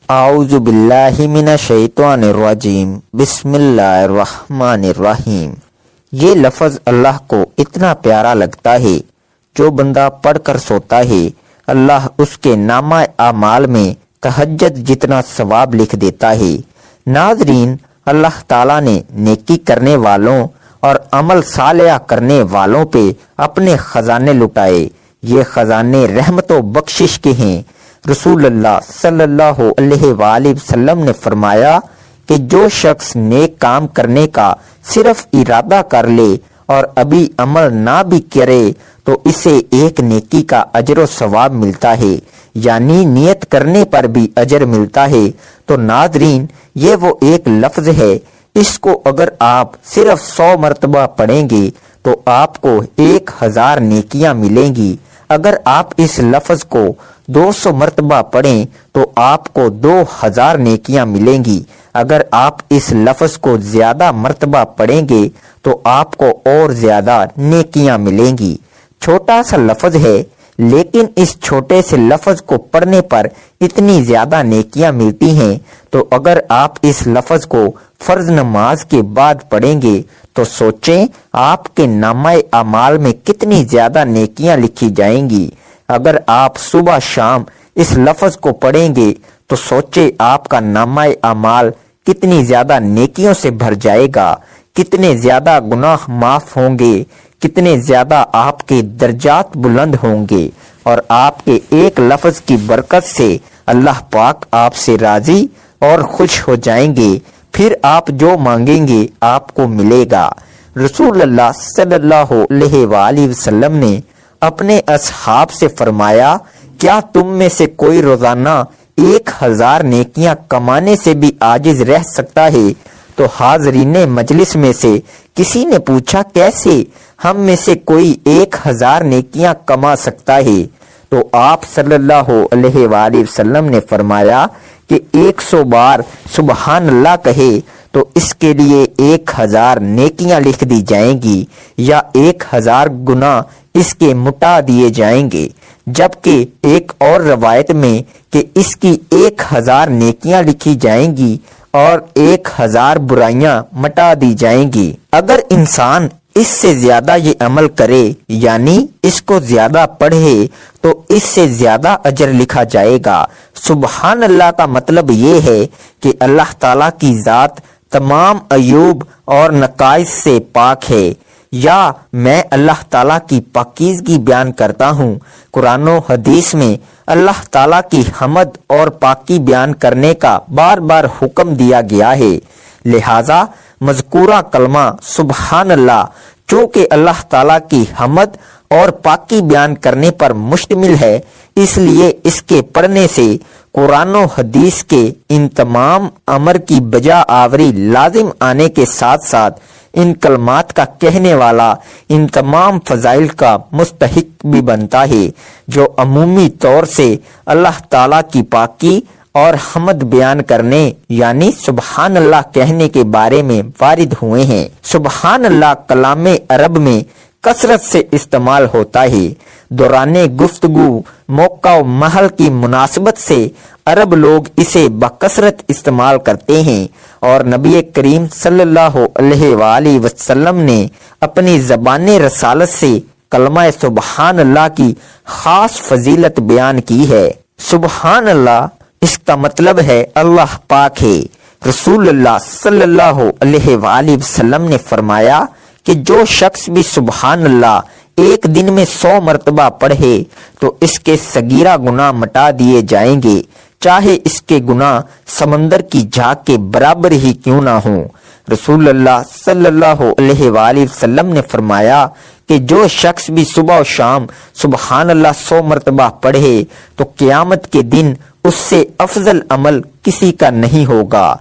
اعوذ باللہ من الشیطان الرجیم بسم اللہ الرحمن الرحیم۔ یہ لفظ اللہ کو اتنا پیارا لگتا ہے، جو بندہ پڑھ کر سوتا ہے اللہ اس کے نامہ اعمال میں تہجد جتنا ثواب لکھ دیتا ہے۔ ناظرین، اللہ تعالیٰ نے نیکی کرنے والوں اور عمل صالح کرنے والوں پہ اپنے خزانے لٹائے۔ یہ خزانے رحمت و بخشش کے ہیں۔ رسول اللہ صلی اللہ علیہ وآلہ وسلم نے فرمایا کہ جو شخص نیک کام کرنے کا صرف ارادہ کر لے اور ابھی عمل نہ بھی کرے تو اسے ایک نیکی کا اجر و ثواب ملتا ہے، یعنی نیت کرنے پر بھی اجر ملتا ہے۔ تو ناظرین، یہ وہ ایک لفظ ہے، اس کو اگر آپ صرف 100 مرتبہ پڑھیں گے تو آپ کو 1000 نیکیاں ملیں گی۔ اگر آپ اس لفظ کو 200 مرتبہ پڑھیں تو آپ کو 2000 نیکیاں ملیں گی۔ اگر آپ اس لفظ کو زیادہ مرتبہ پڑھیں گے تو آپ کو اور زیادہ نیکیاں ملیں گی۔ چھوٹا سا لفظ ہے، لیکن اس چھوٹے سے لفظ کو پڑھنے پر اتنی زیادہ نیکیاں ملتی ہیں، تو اگر آپ اس لفظ کو فرض نماز کے بعد پڑھیں گے تو سوچیں آپ کے نامہ اعمال میں کتنی زیادہ نیکیاں لکھی جائیں گی۔ اگر آپ صبح شام اس لفظ کو پڑھیں گے تو سوچیں آپ کا نامہ اعمال کتنی زیادہ نیکیوں سے بھر جائے گا، کتنے زیادہ گناہ معاف ہوں گے، کتنے زیادہ آپ کے درجات بلند ہوں گے، اور آپ کے ایک لفظ کی برکت سے اللہ پاک آپ سے راضی اور خوش ہو جائیں گے۔ پھر آپ جو مانگیں گے آپ کو ملے گا۔ رسول اللہ صلی اللہ علیہ وآلہ وسلم نے اپنے اصحاب سے فرمایا، کیا تم میں سے کوئی روزانہ 1000 نیکیاں کمانے سے بھی عاجز رہ سکتا ہے؟ تو حاضرین مجلس میں سے کسی نے پوچھا، کیسے ہم میں سے کوئی 1000 نیکیاں کما سکتا ہے؟ تو آپ صلی اللہ علیہ وآلہ وسلم نے فرمایا کہ 100 بار سبحان اللہ کہے تو اس کے لیے 1000 نیکیاں لکھ دی جائیں گی، یا 1000 گناہ اس کے مٹا دیے جائیں گے۔ جبکہ ایک اور روایت میں کہ اس کی 1000 نیکیاں لکھی جائیں گی اور 1000 برائیاں مٹا دی جائیں گی۔ اگر انسان اس سے زیادہ یہ عمل کرے، یعنی اس کو زیادہ پڑھے، تو اس سے زیادہ اجر لکھا جائے گا۔ سبحان اللہ کا مطلب یہ ہے کہ اللہ تعالیٰ کی ذات تمام عیوب اور نقائص سے پاک ہے، یا میں اللہ تعالیٰ کی پاکیزگی بیان کرتا ہوں۔ قرآن و حدیث میں اللہ تعالیٰ کی حمد اور پاکی بیان کرنے کا بار بار حکم دیا گیا ہے، لہذا مذکورہ کلمہ سبحان اللہ چونکہ اللہ تعالیٰ کی حمد اور پاکی بیان کرنے پر مشتمل ہے، اس لیے اس کے پڑھنے سے قرآن و حدیث کے ان تمام امر کی بجا آوری لازم آنے کے ساتھ ساتھ ان کلمات کا کہنے والا ان تمام فضائل کا مستحق بھی بنتا ہے، جو عمومی طور سے اللہ تعالیٰ کی پاکی اور حمد بیان کرنے یعنی سبحان اللہ کہنے کے بارے میں وارد ہوئے ہیں۔ سبحان اللہ کلام عرب میں کثرت سے استعمال ہوتا ہے۔ دوران گفتگو، موقع و محل کی مناسبت سے عرب لوگ اسے بکثرت استعمال کرتے ہیں، اور نبی کریم صلی اللہ علیہ وآلہ وسلم نے اپنی زبان رسالت سے کلمہ سبحان اللہ کی خاص فضیلت بیان کی ہے۔ سبحان اللہ، اس کا مطلب ہے اللہ پاک ہے۔ رسول اللہ صلی اللہ علیہ وآلہ وسلم نے فرمایا کہ جو شخص بھی سبحان اللہ ایک دن میں 100 مرتبہ پڑھے تو اس کے صغیرہ گناہ مٹا دیے جائیں گے، چاہے اس کے گناہ سمندر کی جھاگ کے برابر ہی کیوں نہ ہوں۔ رسول اللہ صلی اللہ علیہ وآلہ وسلم نے فرمایا کہ جو شخص بھی صبح و شام سبحان اللہ 100 مرتبہ پڑھے تو قیامت کے دن اس سے افضل عمل کسی کا نہیں ہوگا،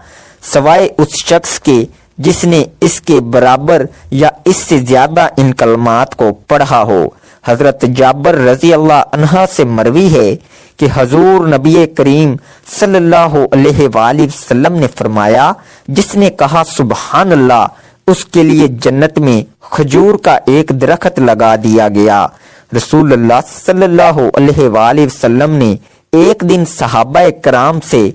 سوائے اس شخص کے جس نے اس کے برابر یا اس سے زیادہ ان کلمات کو پڑھا ہو۔ حضرت جابر رضی اللہ عنہ سے مروی ہے کہ حضور نبی کریم صلی اللہ علیہ وآلہ وسلم نے فرمایا، جس نے کہا سبحان اللہ اس کے لیے جنت میں کھجور کا ایک درخت لگا دیا گیا۔ رسول اللہ صلی اللہ علیہ وآلہ وسلم نے ایک دن صحابہ کرام سے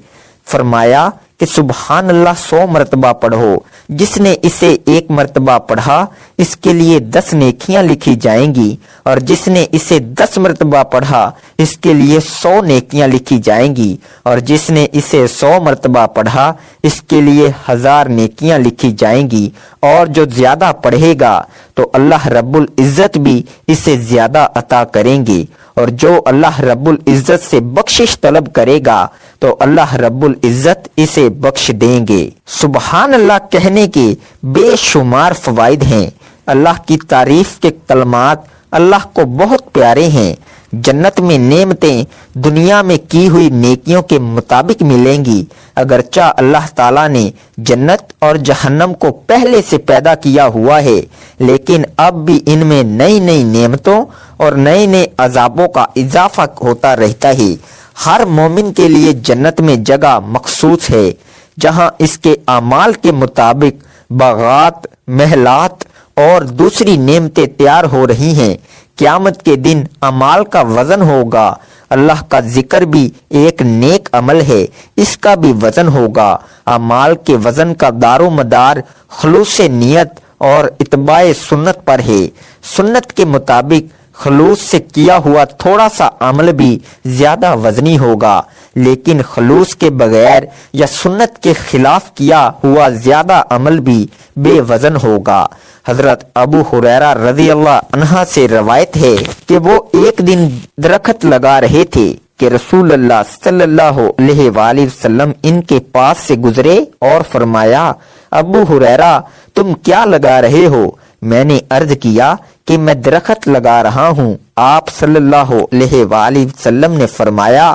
فرمایا کہ سبحان اللہ 100 مرتبہ پڑھو، جس نے اسے 1 مرتبہ پڑھا اس کے لیے 10 نیکیاں لکھی جائیں گی، اور جس نے اسے 10 مرتبہ پڑھا اس کے لیے 100 نیکیاں لکھی جائیں گی، اور جس نے اسے 100 مرتبہ پڑھا اس کے لیے 1000 نیکیاں لکھی جائیں گی، اور جو زیادہ پڑھے گا تو اللہ رب العزت بھی اسے زیادہ عطا کریں گے، اور جو اللہ رب العزت سے بخشش طلب کرے گا تو اللہ رب العزت اسے بخش دیں گے۔ سبحان اللہ کہنے کے بے شمار فوائد ہیں۔ اللہ کی تعریف کے کلمات اللہ کو بہت پیارے ہیں۔ جنت میں نعمتیں دنیا میں کی ہوئی نیکیوں کے مطابق ملیں گی، اگرچہ اللہ تعالیٰ نے جنت اور جہنم کو پہلے سے پیدا کیا ہوا ہے، لیکن اب بھی ان میں نئی نئی نعمتوں اور نئے نئے عذابوں کا اضافہ ہوتا رہتا ہے۔ ہر مومن کے لیے جنت میں جگہ مخصوص ہے، جہاں اس کے اعمال کے مطابق باغات، محلات اور دوسری نعمتیں تیار ہو رہی ہیں۔ قیامت کے دن اعمال کا وزن ہوگا۔ اللہ کا ذکر بھی ایک نیک عمل ہے، اس کا بھی وزن ہوگا۔ اعمال کے وزن کا دار و مدار خلوص نیت اور اتباع سنت پر ہے۔ سنت کے مطابق خلوص سے کیا ہوا تھوڑا سا عمل بھی زیادہ وزنی ہوگا، لیکن خلوص کے بغیر یا سنت کے خلاف کیا ہوا زیادہ عمل بھی بے وزن ہوگا۔ حضرت ابو ہریرہ رضی اللہ عنہ سے روایت ہے کہ وہ ایک دن درخت لگا رہے تھے کہ رسول اللہ صلی اللہ علیہ وآلہ وسلم ان کے پاس سے گزرے اور فرمایا، ابو ہریرہ تم کیا لگا رہے ہو؟ میں نے عرض کیا کہ میں درخت لگا رہا ہوں۔ آپ صلی اللہ علیہ وآلہ وسلم نے فرمایا،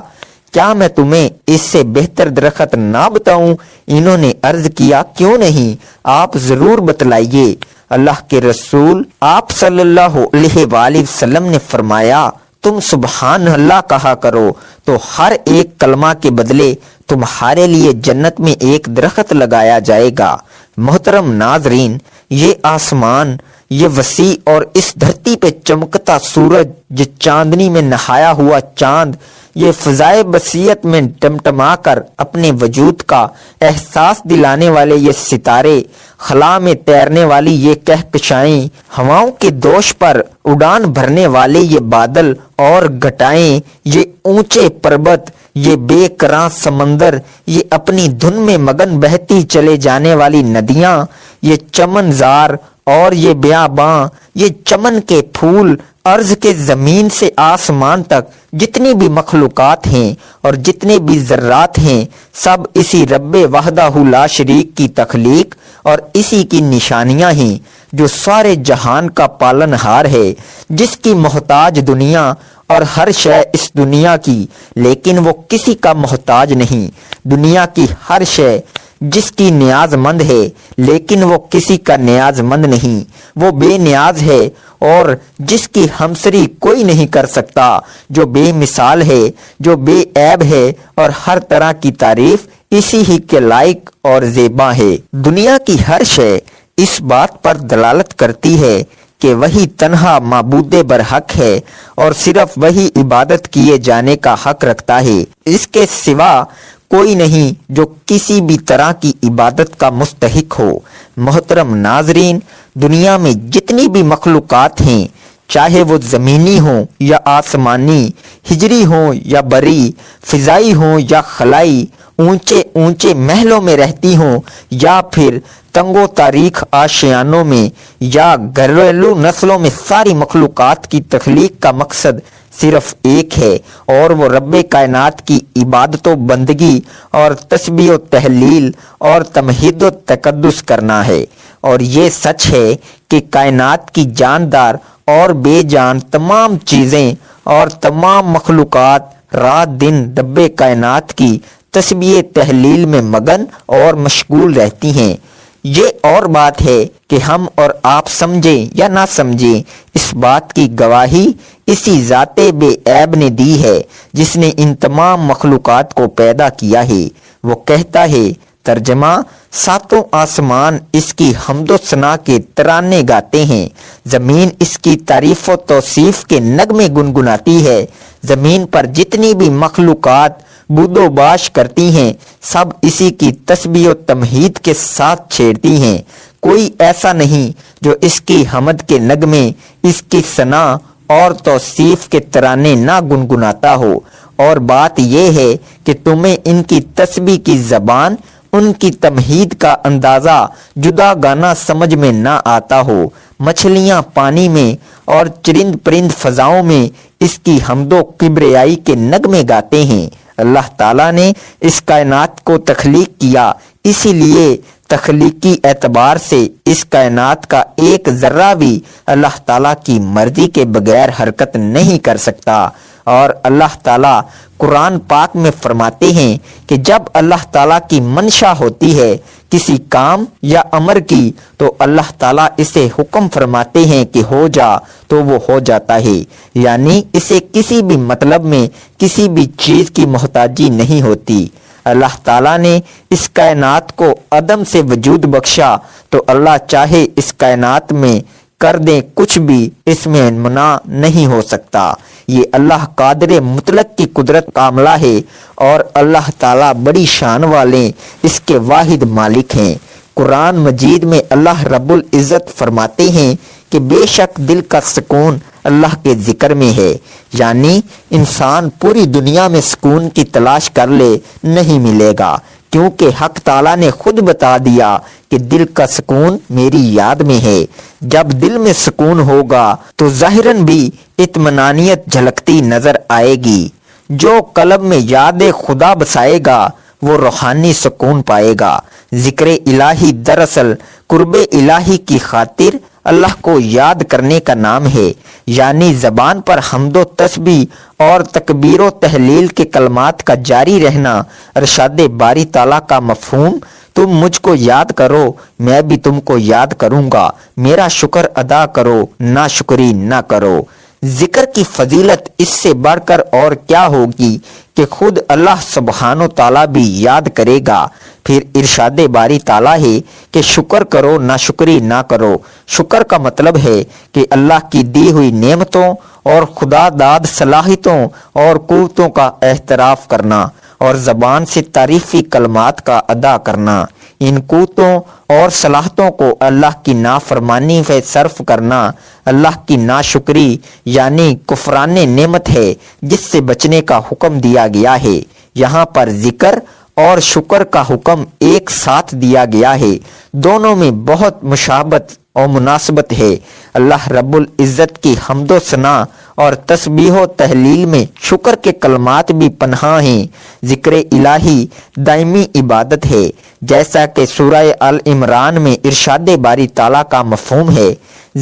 کیا میں تمہیں اس سے بہتر درخت نہ بتاؤں؟ انہوں نے عرض کیا، کیوں نہیں، آپ ضرور بتلائیے۔ اللہ کے رسول آپ صلی اللہ علیہ وآلہ وسلم نے فرمایا، تم سبحان اللہ کہا کرو تو ہر ایک کلمہ کے بدلے تمہارے لیے جنت میں ایک درخت لگایا جائے گا۔ محترم ناظرین، یہ آسمان، یہ وسیع اور اس دھرتی پہ چمکتا سورج، یہ چاندنی میں نہایا ہوا چاند، یہ فضائے بصیرت میں ٹمٹما کر اپنے وجود کا احساس دلانے والے یہ ستارے، خلا میں تیرنے والی یہ کہکشائیں، ہواؤں کے دوش پر اڑان بھرنے والے یہ بادل اور گھٹائیں، یہ اونچے پربت، یہ بے کراں سمندر، یہ اپنی دھن میں مگن بہتی چلے جانے والی ندیاں، یہ چمن زار اور یہ بیاباں، یہ چمن کے پھول، عرض کے زمین سے آسمان تک جتنی بھی مخلوقات ہیں اور جتنے بھی ذرات ہیں، سب اسی رب وحدہ لا شریک کی تخلیق اور اسی کی نشانیاں ہیں، جو سارے جہان کا پالن ہار ہے، جس کی محتاج دنیا اور ہر شے اس دنیا کی، لیکن وہ کسی کا محتاج نہیں۔ دنیا کی ہر شے جس کی نیاز مند ہے، لیکن وہ کسی کا نیاز مند نہیں۔ وہ بے نیاز ہے اور جس کی ہمسری کوئی نہیں کر سکتا، جو بے مثال ہے، جو بے عیب ہے، اور ہر طرح کی تعریف اسی ہی کے لائق اور زیبا ہے۔ دنیا کی ہر شے اس بات پر دلالت کرتی ہے کہ وہی تنہا معبود برحق ہے اور صرف وہی عبادت کیے جانے کا حق رکھتا ہے۔ اس کے سوا کوئی نہیں جو کسی بھی طرح کی عبادت کا مستحق ہو۔ محترم ناظرین، دنیا میں جتنی بھی مخلوقات ہیں، چاہے وہ زمینی ہوں یا آسمانی، ہجری ہوں یا بری، فضائی ہوں یا خلائی، اونچے اونچے محلوں میں رہتی ہوں یا پھر تنگ و تاریخ آشیانوں میں یا گھریلو نسلوں میں، ساری مخلوقات کی تخلیق کا مقصد صرف ایک ہے، اور وہ رب کائنات کی عبادت و بندگی اور تسبیح و تحلیل اور تمہید و تقدس کرنا ہے۔ اور یہ سچ ہے کہ کائنات کی جاندار اور بے جان تمام چیزیں اور تمام مخلوقات رات دن رب کائنات کی تسبیح تحلیل میں مگن اور مشغول رہتی ہیں۔ یہ اور بات ہے کہ ہم اور آپ سمجھیں یا نہ سمجھیں، اس بات کی گواہی اسی ذات بے عیب نے دی ہے جس نے ان تمام مخلوقات کو پیدا کیا ہے۔ وہ کہتا ہے، ترجمہ، ساتوں آسمان اس کی حمد و ثنا کے ترانے گاتے ہیں، زمین اس کی تعریف و توصیف کے نغمے گنگناتی ہے۔ زمین پر جتنی بھی مخلوقات بودو باش کرتی ہیں، سب اسی کی تسبیح و تمہید کے ساتھ چھیڑتی ہیں۔ کوئی ایسا نہیں جو اس کی حمد کے نغمے، اس کی ثنا اور توصیف کے ترانے نہ گنگناتا ہو۔ اور بات یہ ہے کہ تمہیں ان کی تسبیح کی زبان، ان کی تمہید کا اندازہ جدا گانا سمجھ میں نہ آتا ہو۔ مچھلیاں پانی میں اور چرند پرند فضاؤں میں اس کی حمد و کبریائی کے نغمے گاتے ہیں۔ اللہ تعالیٰ نے اس کائنات کو تخلیق کیا، اسی لیے تخلیقی اعتبار سے اس کائنات کا ایک ذرہ بھی اللہ تعالیٰ کی مرضی کے بغیر حرکت نہیں کر سکتا۔ اور اللہ تعالیٰ قرآن پاک میں فرماتے ہیں کہ جب اللہ تعالیٰ کی منشا ہوتی ہے کسی کام یا امر کی، تو اللہ تعالیٰ اسے حکم فرماتے ہیں کہ ہو جا تو وہ ہو جاتا ہے، یعنی اسے کسی بھی مطلب میں کسی بھی چیز کی محتاجی نہیں ہوتی۔ اللہ تعالیٰ نے اس کائنات کو عدم سے وجود بخشا، تو اللہ چاہے اس کائنات میں کر دیں کچھ بھی، اس میں منع نہیں ہو سکتا۔ یہ اللہ قادر مطلق کی قدرت کاملہ ہے، اور اللہ تعالیٰ بڑی شان والے اس کے واحد مالک ہیں۔ قرآن مجید میں اللہ رب العزت فرماتے ہیں کہ بے شک دل کا سکون اللہ کے ذکر میں ہے، یعنی انسان پوری دنیا میں سکون کی تلاش کر لے نہیں ملے گا، کیونکہ حق تعالیٰ نے خود بتا دیا کہ دل کا سکون میری یاد میں ہے۔ جب دل میں سکون ہوگا تو ظاہراً بھی اطمینانیت جھلکتی نظر آئے گی۔ جو قلب میں یاد خدا بسائے گا وہ روحانی سکون پائے گا۔ ذکر الہی دراصل قرب الہی کی خاطر اللہ کو یاد کرنے کا نام ہے، یعنی زبان پر حمد و تسبیح اور تکبیر و تحلیل کے کلمات کا جاری رہنا۔ ارشاد باری تعالیٰ کا مفہوم، تم مجھ کو یاد کرو میں بھی تم کو یاد کروں گا، میرا شکر ادا کرو ناشکری نہ کرو۔ ذکر کی فضیلت اس سے بڑھ کر اور کیا ہوگی کہ خود اللہ سبحانہ و تعالیٰ بھی یاد کرے گا۔ پھر ارشاد باری تعالیٰ ہے کہ شکر کرو ناشکری نہ کرو۔ شکر کا مطلب ہے کہ اللہ کی دی ہوئی نعمتوں اور خدا داد صلاحیتوں اور قوتوں کا اعتراف کرنا، اور زبان سے تعریفی کلمات کا ادا کرنا۔ ان قوتوں اور صلاحیتوں کو اللہ کی نافرمانی میں صرف کرنا اللہ کی ناشکری یعنی کفران نعمت ہے، جس سے بچنے کا حکم دیا گیا ہے۔ یہاں پر ذکر اور شکر کا حکم ایک ساتھ دیا گیا ہے، دونوں میں بہت مشابہت اور مناسبت ہے۔ اللہ رب العزت کی حمد و ثنا اور تسبیح و تحلیل میں شکر کے کلمات بھی پنہاں ہیں۔ ذکر الہی دائمی عبادت ہے، جیسا کہ سورہ آل عمران میں ارشاد باری تعالیٰ کا مفہوم ہے۔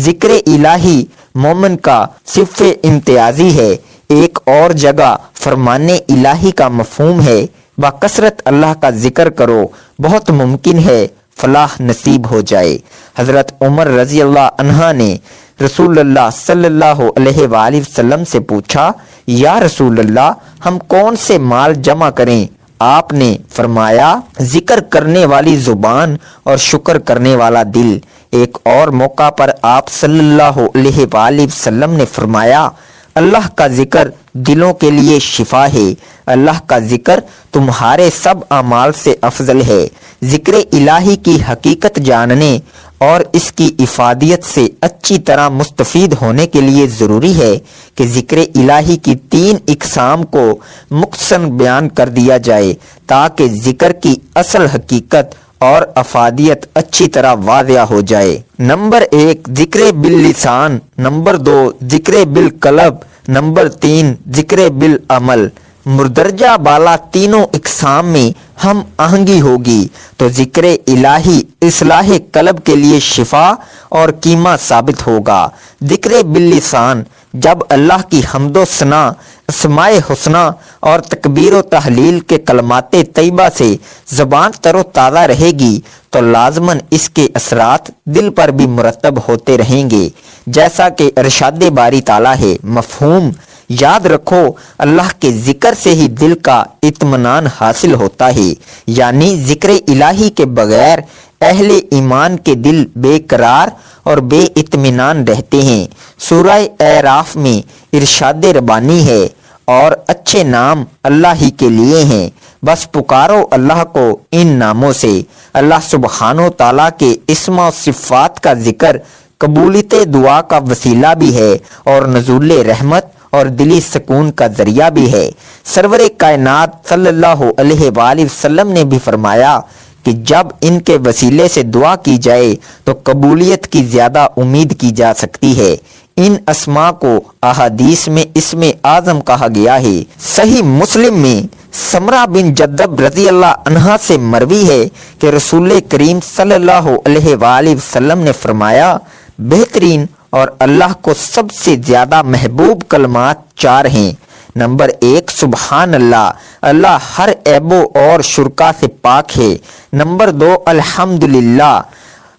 ذکر الہی مومن کا صف امتیازی ہے۔ ایک اور جگہ فرمان الہی کا مفہوم ہے، بکثرت اللہ کا ذکر کرو، بہت ممکن ہے فلاح نصیب ہو جائے۔ حضرت عمر رضی اللہ عنہ نے رسول اللہ صلی اللہ علیہ وآلہ وسلم سے پوچھا، یا رسول اللہ ہم کون سے مال جمع کریں؟ آپ نے فرمایا، ذکر کرنے والی زبان اور شکر کرنے والا دل۔ ایک اور موقع پر آپ صلی اللہ علیہ وآلہ وسلم نے فرمایا، اللہ کا ذکر دلوں کے لیے شفا ہے، اللہ کا ذکر تمہارے سب اعمال سے افضل ہے۔ ذکر الہی کی حقیقت جاننے اور اس کی افادیت سے اچھی طرح مستفید ہونے کے لیے ضروری ہے کہ ذکر الہی کی 3 اقسام کو مختصراً بیان کر دیا جائے، تاکہ ذکر کی اصل حقیقت اور افادیت اچھی طرح واضح ہو جائے۔ نمبر 1 ذکر باللسان، نمبر 2 ذکر بالقلب، نمبر 3 ذکر بالعمل۔ مردرجہ بالا تینوں اقسام میں ہم آہنگی ہوگی تو ذکر الہی اصلاح قلب کے لیے شفا اور کیما ثابت ہوگا۔ ذکر باللسان، جب اللہ کی حمد و ثنا، اسماء حسنہ اور تکبیر و تحلیل کے کلمات طیبہ سے زبان تر و تازہ رہے گی تو لازماً اس کے اثرات دل پر بھی مرتب ہوتے رہیں گے، جیسا کہ ارشاد باری تعالیٰ ہے۔ مفہوم یاد رکھو، اللہ کے ذکر سے ہی دل کا اطمینان حاصل ہوتا ہے، یعنی ذکر الہی کے بغیر اہل ایمان کے دل بے قرار اور بے اطمینان رہتے ہیں۔ سورہ اعراف میں ارشاد ربانی ہے، اور اچھے نام اللہ ہی کے لیے ہیں، بس پکارو اللہ کو ان ناموں سے۔ اللہ سبحانہ و تعالیٰ کے اسم و صفات کا ذکر قبولیت دعا کا وسیلہ بھی ہے اور نزول رحمت اور دلی سکون کا ذریعہ بھی ہے۔ سرور کائنات صلی اللہ علیہ وآلہ وسلم نے بھی فرمایا کہ جب ان کے وسیلے سے دعا کی جائے تو قبولیت کی زیادہ امید کی جا سکتی ہے۔ ان اسماء کو احادیث میں اسم اعظم کہا گیا ہے۔ صحیح مسلم میں سمرہ بن جدب رضی اللہ عنہا سے مروی ہے کہ رسول کریم صلی اللہ علیہ وآلہ وسلم نے فرمایا، بہترین اور اللہ کو سب سے زیادہ محبوب کلمات 4 ہیں۔ نمبر 1 سبحان اللہ، اللہ ہر عیب اور شرکا سے پاک ہے۔ نمبر 2 الحمدللہ،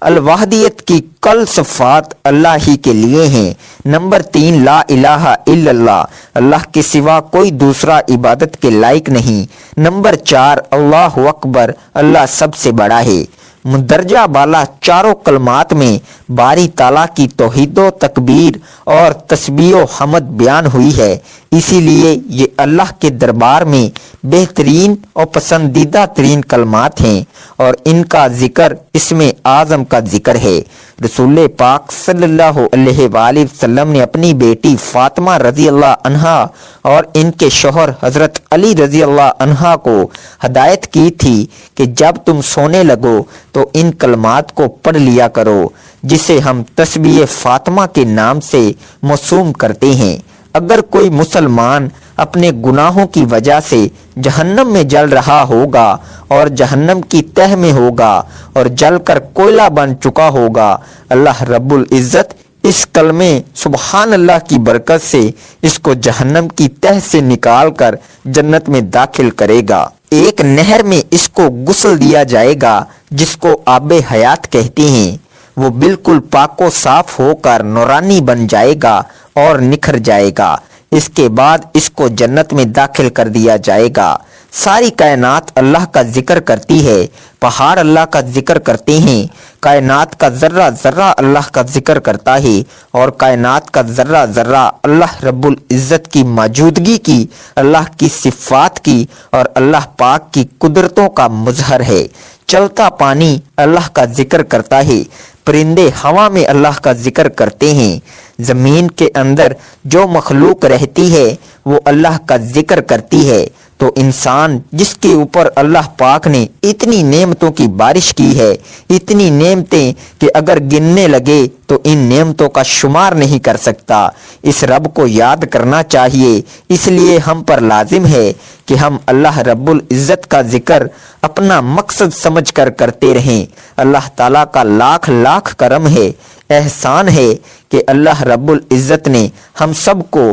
الوحدیت کی کل صفات اللہ ہی کے لیے ہیں۔ نمبر 3 لا الہ الا اللہ، اللہ کے سوا کوئی دوسرا عبادت کے لائق نہیں۔ نمبر 4 اللہ اکبر، اللہ سب سے بڑا ہے۔ مندرجہ بالا چاروں کلمات میں باری تعالیٰ کی توحید و تکبیر اور تسبیح و حمد بیان ہوئی ہے، اسی لیے یہ اللہ کے دربار میں بہترین اور پسندیدہ ترین کلمات ہیں اور ان کا ذکر اسم اعظم کا ذکر ہے۔ رسول پاک صلی اللہ علیہ وآلہ وسلم نے اپنی بیٹی فاطمہ رضی اللہ عنہا اور ان کے شوہر حضرت علی رضی اللہ عنہا کو ہدایت کی تھی کہ جب تم سونے لگو تو ان کلمات کو پڑھ لیا کرو، جسے ہم تسبیح فاطمہ کے نام سے موسوم کرتے ہیں۔ اگر کوئی مسلمان اپنے گناہوں کی وجہ سے جہنم میں جل رہا ہوگا اور جہنم کی تہ میں ہوگا اور جل کر کوئلہ بن چکا ہوگا، اللہ رب العزت اس کلمے سبحان اللہ کی برکت سے اس کو جہنم کی تہ سے نکال کر جنت میں داخل کرے گا۔ ایک نہر میں اس کو غسل دیا جائے گا جس کو آب حیات کہتے ہیں، وہ بالکل پاک و صاف ہو کر نورانی بن جائے گا اور نکھر جائے گا۔ اس کے بعد اس کو جنت میں داخل کر دیا جائے گا۔ ساری کائنات اللہ کا ذکر کرتی ہے، پہاڑ اللہ کا ذکر کرتے ہیں، کائنات کا ذرہ ذرہ اللہ کا ذکر کرتا ہے اور کائنات کا ذرہ ذرہ اللہ رب العزت کی موجودگی کی، اللہ کی صفات کی اور اللہ پاک کی قدرتوں کا مظہر ہے۔ چلتا پانی اللہ کا ذکر کرتا ہے، پرندے ہوا میں اللہ کا ذکر کرتے ہیں، زمین کے اندر جو مخلوق رہتی ہے وہ اللہ کا ذکر کرتی ہے۔ تو انسان جس کے اوپر اللہ پاک نے اتنی نعمتوں کی بارش کی ہے، اتنی نعمتیں کہ اگر گننے لگے تو ان نعمتوں کا شمار نہیں کر سکتا، اس رب کو یاد کرنا چاہیے۔ اس لیے ہم پر لازم ہے کہ ہم اللہ رب العزت کا ذکر اپنا مقصد سمجھ کر کرتے رہیں۔ اللہ تعالیٰ کا لاکھ لاکھ کرم ہے، احسان ہے کہ اللہ رب العزت نے ہم سب کو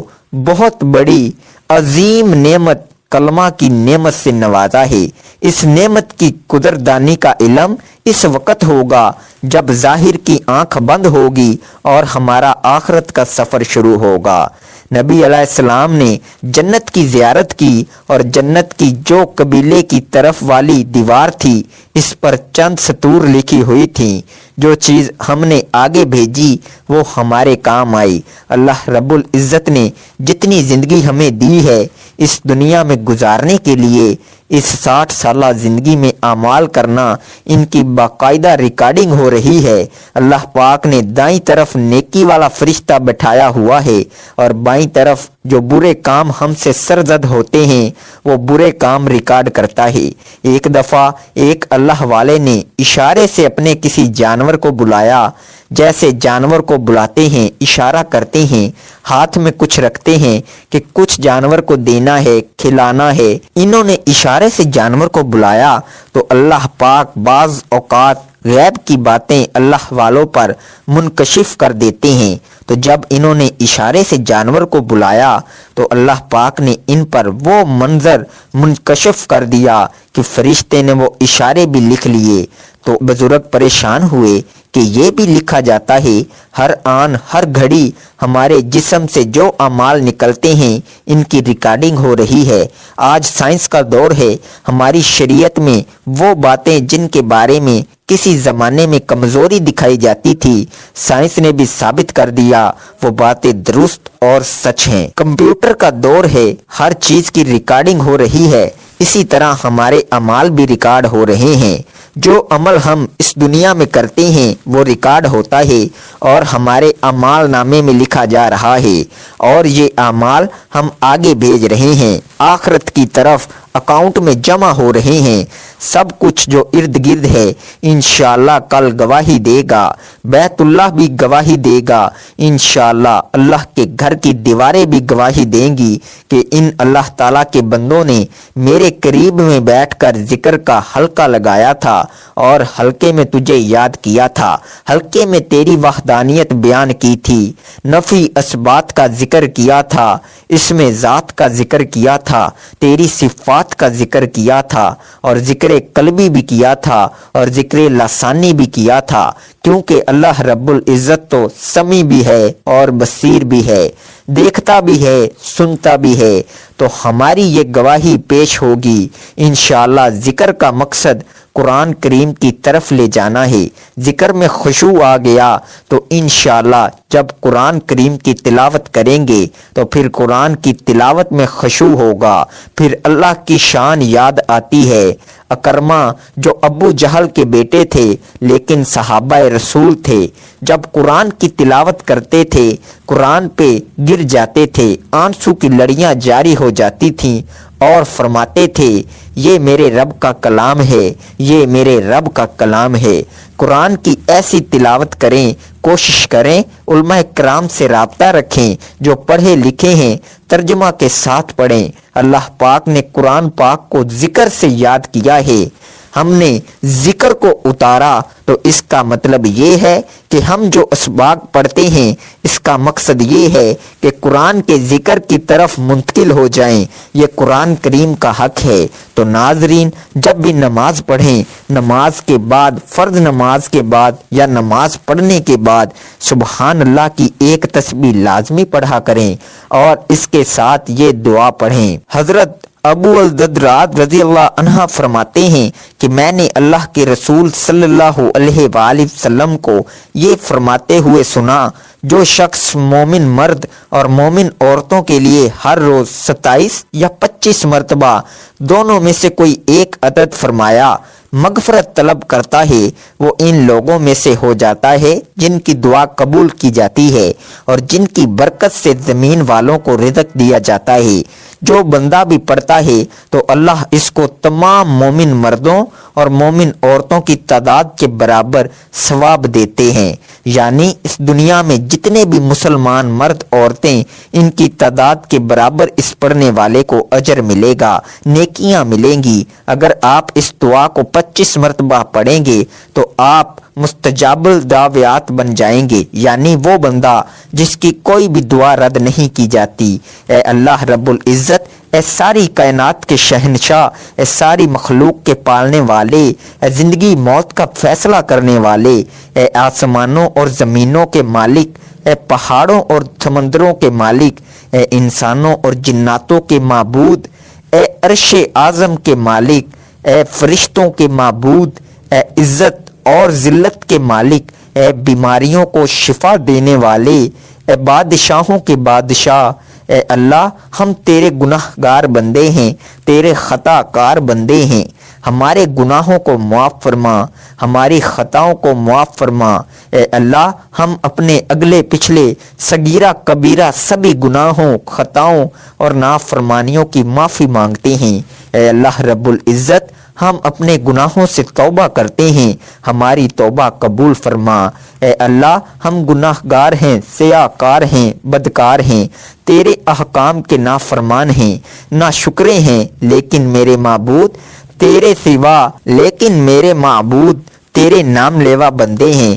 بہت بڑی عظیم نعمت کلمہ کی نعمت سے نوازا ہے۔ اس نعمت کی قدردانی کا علم اس وقت ہوگا جب ظاہر کی آنکھ بند ہوگی اور ہمارا آخرت کا سفر شروع ہوگا۔ نبی علیہ السلام نے جنت کی زیارت کی اور جنت کی جو قبیلے کی طرف والی دیوار تھی اس پر چند سطور لکھی ہوئی تھیں، جو چیز ہم نے آگے بھیجی وہ ہمارے کام آئی۔ اللہ رب العزت نے جتنی زندگی ہمیں دی ہے اس دنیا میں گزارنے کے لیے، اس 60 سالہ زندگی میں اعمال کرنا، ان کی باقاعدہ ریکارڈنگ ہو رہی ہے۔ اللہ پاک نے دائیں طرف نیکی والا فرشتہ بٹھایا ہوا ہے اور بائیں طرف جو برے کام ہم سے سرزد ہوتے ہیں وہ برے کام ریکارڈ کرتا ہے۔ ایک دفعہ ایک اللہ والے نے اشارے سے اپنے کسی جانور کو بلایا، جیسے جانور کو بلاتے ہیں، اشارہ کرتے ہیں، ہاتھ میں کچھ رکھتے ہیں کہ کچھ جانور کو دینا ہے، کھلانا ہے۔ انہوں نے اشارے سے جانور کو بلایا تو اللہ پاک بعض اوقات غیب کی باتیں اللہ والوں پر منکشف کر دیتے ہیں۔ تو جب انہوں نے اشارے سے جانور کو بلایا تو اللہ پاک نے ان پر وہ منظر منکشف کر دیا کہ فرشتے نے وہ اشارے بھی لکھ لیے۔ تو بزرگ پریشان ہوئے کہ یہ بھی لکھا جاتا ہے ہر آن ہر گھڑی ہمارے جسم سے جو اعمال نکلتے ہیں ان کی ریکارڈنگ ہو رہی ہے۔ آج سائنس کا دور ہے، ہماری شریعت میں وہ باتیں جن کے بارے میں کسی زمانے میں کمزوری دکھائی جاتی تھی، سائنس نے بھی ثابت کر دیا وہ باتیں درست اور سچ ہیں۔ کمپیوٹر کا دور ہے، ہر چیز کی ریکارڈنگ ہو رہی ہے، اسی طرح ہمارے اعمال بھی ریکارڈ ہو رہے ہیں۔ جو عمل ہم اس دنیا میں کرتے ہیں وہ ریکارڈ ہوتا ہے اور ہمارے اعمال نامے میں لکھا جا رہا ہے، اور یہ اعمال ہم آگے بھیج رہے ہیں، آخرت کی طرف اکاؤنٹ میں جمع ہو رہے ہیں۔ سب کچھ جو ارد گرد ہے انشاءاللہ کل گواہی دے گا، بیت اللہ بھی گواہی دے گا، انشاءاللہ اللہ کے گھر کی دیواریں بھی گواہی دیں گی کہ ان اللہ تعالیٰ کے بندوں نے میرے قریب میں بیٹھ کر ذکر کا حلقہ لگایا تھا اور حلقے میں تجھے یاد کیا تھا، حلقے میں تیری وحدانیت بیان کی تھی، نفی اثبات کا ذکر کیا تھا، اس میں ذات کا ذکر کیا تھا، تیری صفات کا ذکر کیا تھا، اور ذکر قلبی بھی کیا تھا اور ذکر لسانی بھی کیا تھا، کیونکہ اللہ رب العزت تو سمیع بھی ہے اور بصیر بھی ہے، دیکھتا بھی ہے، سنتا بھی ہے۔ تو ہماری یہ گواہی پیش ہوگی انشاءاللہ۔ ذکر کا مقصد قرآن کریم کی طرف لے جانا ہے۔ ذکر میں خشوع آ گیا تو انشاءاللہ جب قرآن کریم کی تلاوت کریں گے تو پھر قرآن کی تلاوت میں خشوع ہوگا، پھر اللہ کی شان یاد آتی ہے۔ اکرمہ جو ابو جہل کے بیٹے تھے لیکن صحابہ رسول تھے، جب قرآن کی تلاوت کرتے تھے قرآن پہ گر جاتے تھے، آنسو کی لڑیاں جاری ہو جاتی تھیں اور فرماتے تھے یہ میرے رب کا کلام ہے، یہ میرے رب کا کلام ہے۔ قرآن کی ایسی تلاوت کریں، کوشش کریں علماء کرام سے رابطہ رکھیں، جو پڑھے لکھے ہیں ترجمہ کے ساتھ پڑھیں۔ اللہ پاک نے قرآن پاک کو ذکر سے یاد کیا ہے، ہم نے ذکر کو اتارا تو اس کا مطلب یہ ہے کہ ہم جو اسباق پڑھتے ہیں اس کا مقصد یہ ہے کہ قرآن کے ذکر کی طرف منتقل ہو جائیں، یہ قرآن کریم کا حق ہے۔ تو ناظرین، جب بھی نماز پڑھیں، نماز کے بعد، فرض نماز کے بعد یا نماز پڑھنے کے بعد سبحان اللہ کی ایک تسبیح لازمی پڑھا کریں اور اس کے ساتھ یہ دعا پڑھیں۔ حضرت ابو الدرداء رضی اللہ عنہ فرماتے ہیں کہ میں نے اللہ کے رسول صلی اللہ علیہ وآلہ وسلم کو یہ فرماتے ہوئے سنا، جو شخص مومن مرد اور مومن عورتوں کے لیے ہر روز 27 یا 25 مرتبہ دونوں میں سے کوئی ایک عدد فرمایا مغفرت طلب کرتا ہے، وہ ان لوگوں میں سے ہو جاتا ہے جن کی دعا قبول کی جاتی ہے اور جن کی برکت سے زمین والوں کو رزق دیا جاتا ہے۔ جو بندہ بھی پڑھتا ہے تو اللہ اس کو تمام مومن مردوں اور مومن عورتوں کی تعداد کے برابر ثواب دیتے ہیں، یعنی اس دنیا میں جتنے بھی مسلمان مرد عورتیں ان کی تعداد کے برابر اس پڑھنے والے کو اجر ملے گا، نیکیاں ملیں گی۔ اگر آپ اس دعا کو 25 مرتبہ پڑھیں گے تو آپ مستجاب الدعوات بن جائیں گے، یعنی وہ بندہ جس کی کوئی بھی دعا رد نہیں کی جاتی۔ اے اللہ رب العزت، اے ساری کائنات کے شہنشاہ، اے ساری مخلوق کے پالنے والے، اے زندگی موت کا فیصلہ کرنے والے، اے آسمانوں اور زمینوں کے مالک، اے پہاڑوں اور سمندروں کے مالک، اے انسانوں اور جناتوں کے معبود، اے عرش اعظم کے مالک، اے فرشتوں کے معبود، اے عزت اور ذلت کے مالک، اے بیماریوں کو شفا دینے والے، اے بادشاہوں کے بادشاہ، اے اللہ ہم تیرے گناہ گار بندے ہیں، تیرے خطا کار بندے ہیں، ہمارے گناہوں کو معاف فرما، ہماری خطاؤں کو معاف فرما۔ اے اللہ ہم اپنے اگلے پچھلے صغیرہ کبیرہ سبھی گناہوں، خطاؤں اور نافرمانیوں کی معافی مانگتے ہیں۔ اے اللہ رب العزت، ہم اپنے گناہوں سے توبہ کرتے ہیں، ہماری توبہ قبول فرما۔ اے اللہ ہم گناہ گار ہیں، سیاہ کار ہیں، بدکار ہیں، تیرے احکام کے نافرمان ہیں، ناشکرے ہیں، لیکن میرے معبود تیرے سوا، لیکن میرے معبود تیرے نام لیوا بندے ہیں،